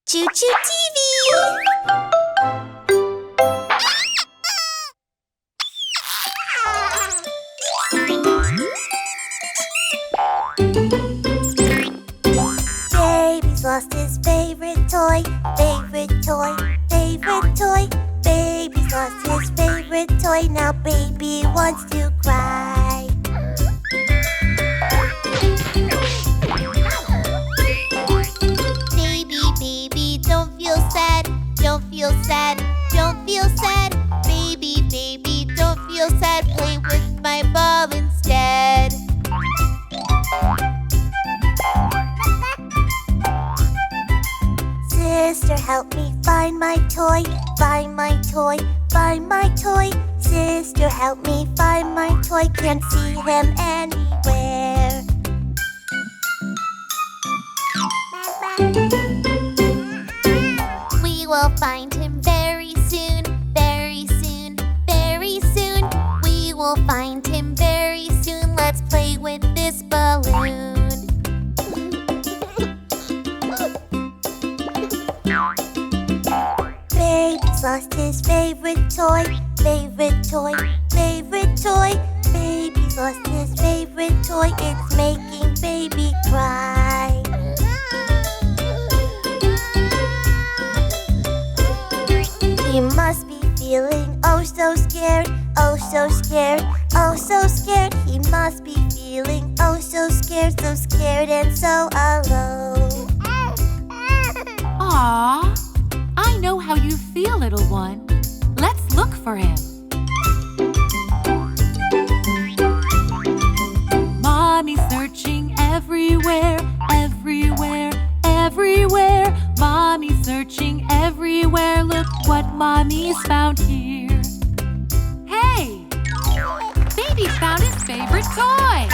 ChuChu TV! Baby's lost his favorite toy, favorite toy, favorite toy. Baby's lost his favorite toy, now baby wants to cry. Baby, baby, don't feel sad, don't feel sad, don't feel sad. Baby, baby, don't feel sad, play with my ball instead. Sister, help me find my toy, find my toy, find my toy. Sister, help me find my toy, can't see him anywhere. We will find him very soon, very soon, very soon. We will find him very soon, let's play with this balloon. Baby's lost his favorite toy, favorite toy, favorite toy. Baby's lost his favorite toy, it's making baby cry. He must be feeling oh so scared, oh so scared, oh so scared. He must be feeling oh so scared and so alone. Aww, I know how you feel, little one. Let's look for him. Mommy's searching everywhere, everywhere, everywhere. Mommy's searching everywhere. Look what Mommy's found here. Hey! Baby found his favorite toy.